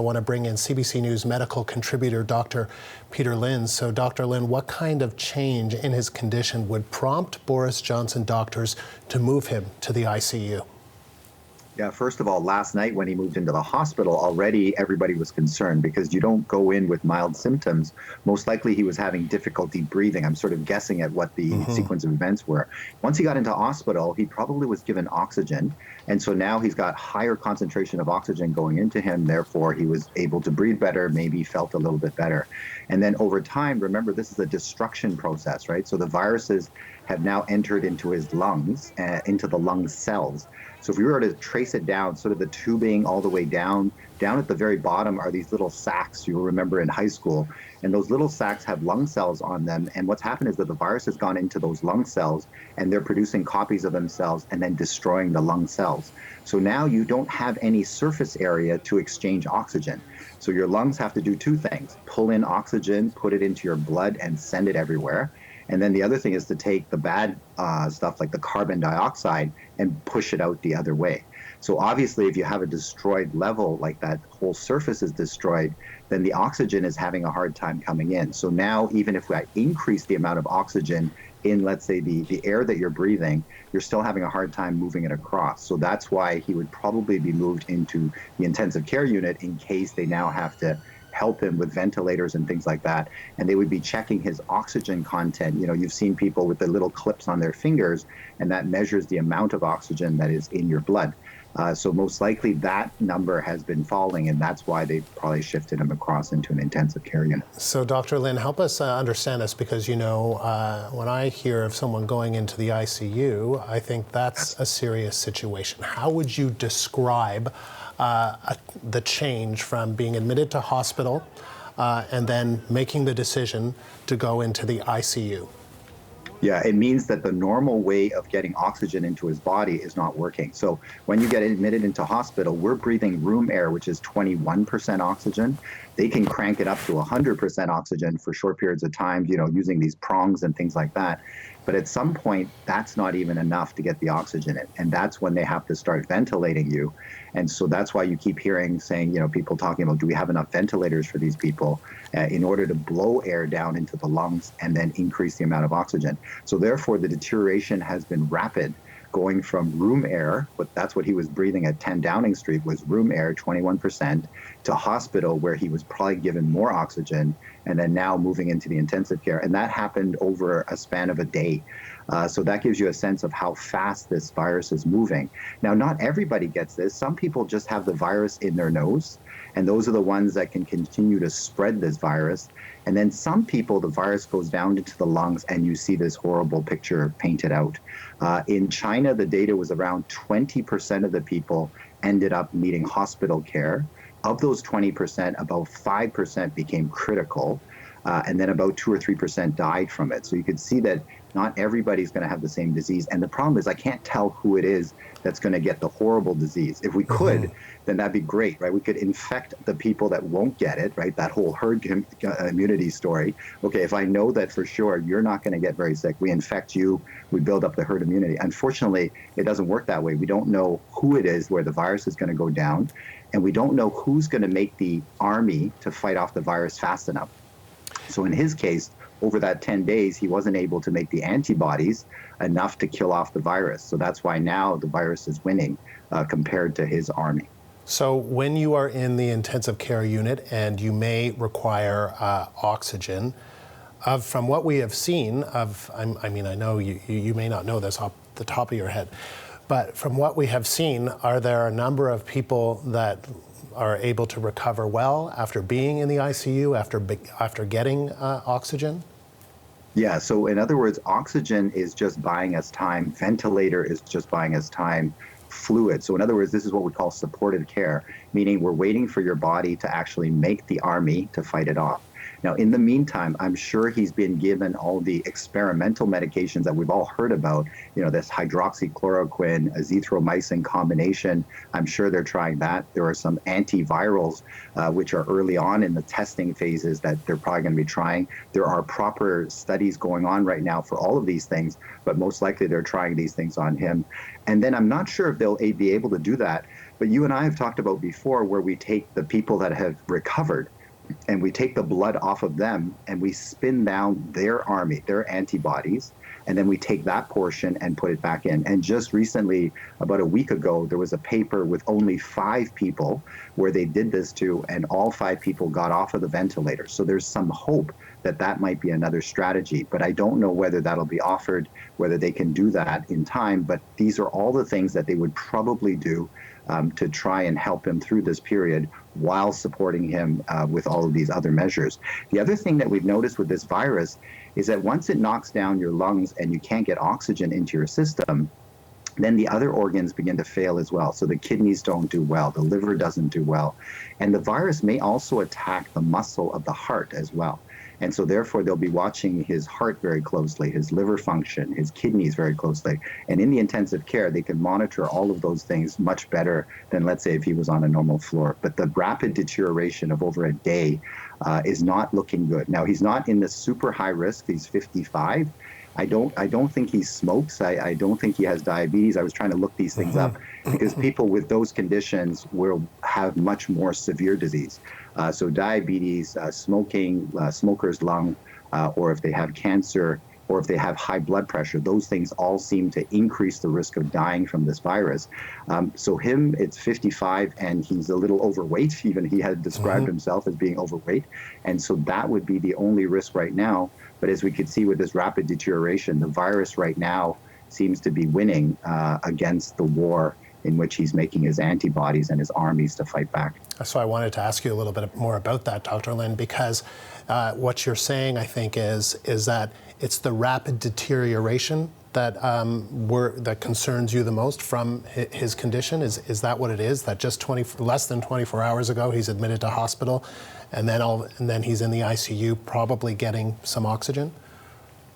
I want to bring in CBC News medical contributor Dr. Peter Lynn. So Dr. Lynn, what kind of change in his condition would prompt Boris Johnson doctors to move him to the ICU? Yeah, first of all, last night when he moved into the hospital, already everybody was concerned because you don't go in with mild symptoms. Most likely he was having difficulty breathing. I'm sort of guessing at what the sequence of events were. Once he got into hospital, he probably was given oxygen. And so now he's got higher concentration of oxygen going into him. Therefore, he was able to breathe better, maybe felt a little bit better. And then over time, remember, this is a destruction process, right? So the viruses have now entered into his lungs, into the lung cells. So if we were to trace it down, sort of the tubing all the way down at the very bottom are these little sacs you'll remember in high school. And those little sacs have lung cells on them. And what's happened is that the virus has gone into those lung cells and they're producing copies of themselves and then destroying the lung cells. So now you don't have any surface area to exchange oxygen. So your lungs have to do two things: pull in oxygen, put it into your blood and send it everywhere. And then the other thing is to take the bad stuff like the carbon dioxide and push it out the other way. So obviously, if you have a destroyed level, like that whole surface is destroyed, then the oxygen is having a hard time coming in. So now, even if I increase the amount of oxygen in, let's say, the air that you're breathing, you're still having a hard time moving it across. So that's why he would probably be moved into the intensive care unit in case they now have to help him with ventilators and things like that. And they would be checking his oxygen content. You know, you've seen people with the little clips on their fingers, and that measures the amount of oxygen that is in your blood. So most likely that number has been falling, and that's why they probably shifted him across into an intensive care unit. So Dr. Lynn, help us understand this, because, you know, when I hear of someone going into the ICU, I think that's a serious situation. How would you describe the change from being admitted to hospital and then making the decision to go into the ICU? Yeah, it means that the normal way of getting oxygen into his body is not working. So when you get admitted into hospital, we're breathing room air, which is 21% oxygen. They can crank it up to 100% oxygen for short periods of time, you know, using these prongs and things like that. But at some point, that's not even enough to get the oxygen in. And that's when they have to start ventilating you. And so that's why you keep saying, you know, people talking about, do we have enough ventilators for these people in order to blow air down into the lungs and then increase the amount of oxygen? So therefore, the deterioration has been rapid, going from room air, but that's what he was breathing at 10 Downing Street, was room air, 21%, to hospital, where he was probably given more oxygen, and then now moving into the intensive care. And that happened over a span of a day. So that gives you a sense of how fast this virus is moving. Now, not everybody gets this. Some people just have the virus in their nose, and those are the ones that can continue to spread this virus. And then some people, the virus goes down into the lungs, and you see this horrible picture painted out. In China, the data was around 20% of the people ended up needing hospital care. Of those 20%, about 5% became critical, and then about 2 or 3% died from it. So you could see that not everybody's going to have the same disease. And the problem is I can't tell who it is that's going to get the horrible disease. If we could, then that'd be great, right? We could infect the people that won't get it, right? That whole herd immunity story. Okay, if I know that for sure you're not going to get very sick, we infect you, we build up the herd immunity. Unfortunately, it doesn't work that way. We don't know who it is where the virus is going to go down, and we don't know who's going to make the army to fight off the virus fast enough. So in his case, over that 10 days, he wasn't able to make the antibodies enough to kill off the virus. So that's why now the virus is winning compared to his army. So when you are in the intensive care unit and you may require oxygen, from what we have seen, I mean, I know you may not know this off the top of your head, but from what we have seen, are there a number of people that are able to recover well after being in the ICU, after getting oxygen? Yeah, so in other words, oxygen is just buying us time. Ventilator is just buying us time. Fluid. So in other words, this is what we call supportive care, meaning we're waiting for your body to actually make the army to fight it off. Now, in the meantime, I'm sure he's been given all the experimental medications that we've all heard about, you know, this hydroxychloroquine, azithromycin combination. I'm sure they're trying that. There are some antivirals, which are early on in the testing phases that they're probably going to be trying. There are proper studies going on right now for all of these things, but most likely they're trying these things on him. And then I'm not sure if they'll be able to do that But you and I have talked about before where we take the people that have recovered and we take the blood off of them and we spin down their army, their antibodies, and then we take that portion and put it back in. And just recently, about a week ago, there was a paper with only 5 people where they did this to, and all 5 people got off of the ventilator. So there's some hope that that might be another strategy, but I don't know whether that'll be offered, whether they can do that in time. But these are all the things that they would probably do to try and help him through this period while supporting him with all of these other measures. The other thing that we've noticed with this virus is that once it knocks down your lungs and you can't get oxygen into your system, then the other organs begin to fail as well. So the kidneys don't do well, the liver doesn't do well. And the virus may also attack the muscle of the heart as well. And so therefore, they'll be watching his heart very closely, his liver function, his kidneys very closely. And in the intensive care, they can monitor all of those things much better than, let's say, if he was on a normal floor. But the rapid deterioration of over a day is not looking good. Now, he's not in the super high risk. He's 55. I don't think he smokes. I don't think he has diabetes. I was trying to look these things up because people with those conditions will have much more severe disease. So diabetes, smoking, smoker's lung, or if they have cancer, or if they have high blood pressure, those things all seem to increase the risk of dying from this virus. So him, it's 55, and he's a little overweight. Even he had described himself as being overweight. And so that would be the only risk right now. But as we could see with this rapid deterioration, the virus right now seems to be winning against the war in which he's making his antibodies and his armies to fight back. So I wanted to ask you a little bit more about that, Dr. Lin, because what you're saying, I think, is that it's the rapid deterioration that that concerns you the most from his condition. Is that what it is? That just less than 24 hours ago he's admitted to hospital, and then he's in the ICU, probably getting some oxygen?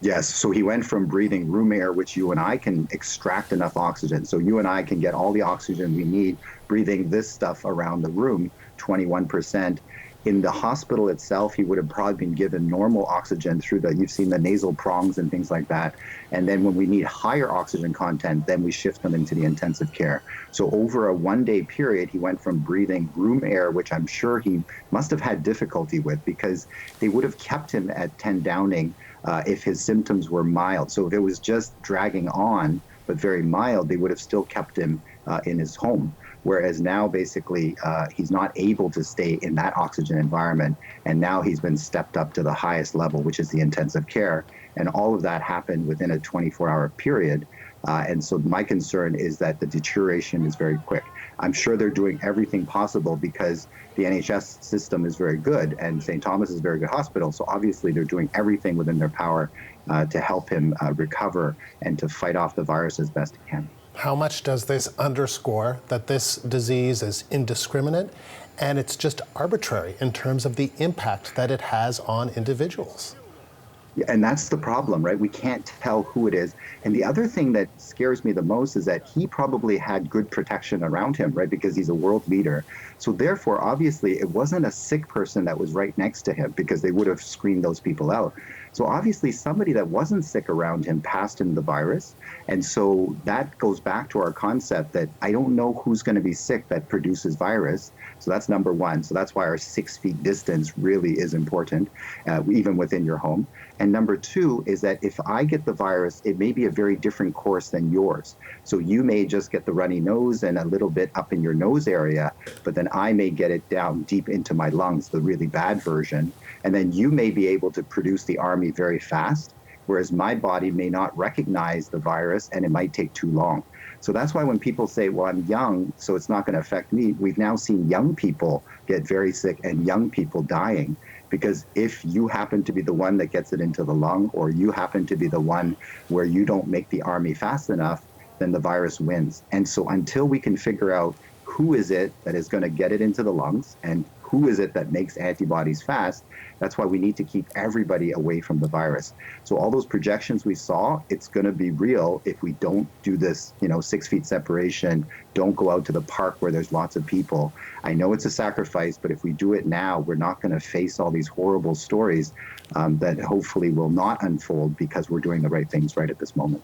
Yes, so he went from breathing room air, which you and I can extract enough oxygen. So you and I can get all the oxygen we need breathing this stuff around the room, 21%. In the hospital itself, he would have probably been given normal oxygen through you've seen the nasal prongs and things like that. And then when we need higher oxygen content, then we shift them into the intensive care. So over a 1-day period, he went from breathing room air, which I'm sure he must have had difficulty with because they would have kept him at 10 Downing if his symptoms were mild. So if it was just dragging on, but very mild, they would have still kept him in his home. Whereas now, basically, he's not able to stay in that oxygen environment. And now he's been stepped up to the highest level, which is the intensive care. And all of that happened within a 24-hour period. And so my concern is that the deterioration is very quick. I'm sure they're doing everything possible because the NHS system is very good and St. Thomas is a very good hospital. So obviously they're doing everything within their power to help him recover and to fight off the virus as best he can. How much does this underscore that this disease is indiscriminate and it's just arbitrary in terms of the impact that it has on individuals? Yeah, and that's the problem, right? We can't tell who it is. And the other thing that scares me the most is that he probably had good protection around him, right? Because he's a world leader. So therefore, obviously, it wasn't a sick person that was right next to him because they would have screened those people out. So obviously, somebody that wasn't sick around him passed him the virus. And so that goes back to our concept that I don't know who's going to be sick that produces virus. So that's number one. So that's why our 6 feet distance really is important, even within your home. And number two is that if I get the virus, it may be a very different course than yours. So you may just get the runny nose and a little bit up in your nose area, but then I may get it down deep into my lungs, the really bad version. And then you may be able to produce the army very fast, whereas my body may not recognize the virus and it might take too long. So that's why when people say, well, I'm young, so it's not going to affect me, we've now seen young people get very sick and young people dying. Because if you happen to be the one that gets it into the lung, or you happen to be the one where you don't make the army fast enough, then the virus wins. And so until we can figure out who is it that is going to get it into the lungs and who is it that makes antibodies fast, that's why we need to keep everybody away from the virus. So all those projections we saw, it's going to be real if we don't do this, 6 feet separation, don't go out to the park where there's lots of people. I know it's a sacrifice, but if we do it now, we're not going to face all these horrible stories that hopefully will not unfold because we're doing the right things right at this moment.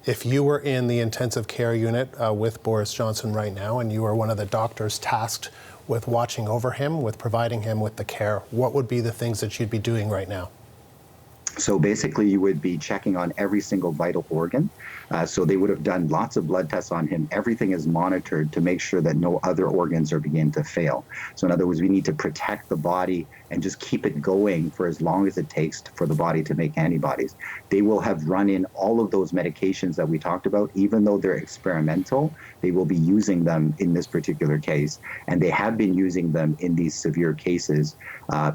if you were in the intensive care unit with Boris Johnson right now, and you were one of the doctors tasked with watching over him, with providing him with the care, what would be the things that you'd be doing right now? So basically, you would be checking on every single vital organ. So they would have done lots of blood tests on him. Everything is monitored to make sure that no other organs are beginning to fail. So in other words, we need to protect the body and just keep it going for as long as it takes for the body to make antibodies. They will have run in all of those medications that we talked about. Even though they're experimental, they will be using them in this particular case. And they have been using them in these severe cases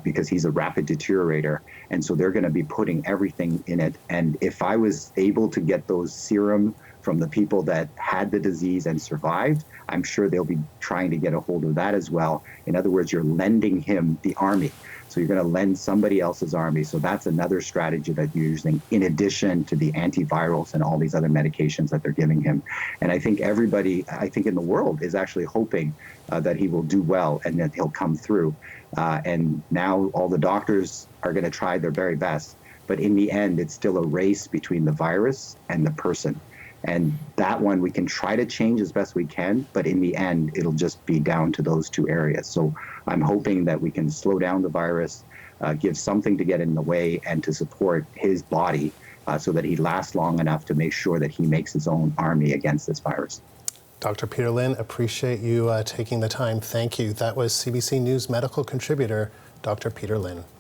because he's a rapid deteriorator. And so they're going to be putting everything in it. And if I was able to get those serum from the people that had the disease and survived, I'm sure they'll be trying to get a hold of that as well. In other words, you're lending him the army. So you're going to lend somebody else's army. So that's another strategy that you're using in addition to the antivirals and all these other medications that they're giving him. And I think everybody, in the world is actually hoping that he will do well and that he'll come through. And now all the doctors are going to try their very best. But in the end, it's still a race between the virus and the person. And that one we can try to change as best we can, but in the end, it'll just be down to those two areas. So I'm hoping that we can slow down the virus, give something to get in the way and to support his body so that he lasts long enough to make sure that he makes his own army against this virus. Dr. Peter Lynn, appreciate you taking the time. Thank you. That was CBC News medical contributor, Dr. Peter Lynn.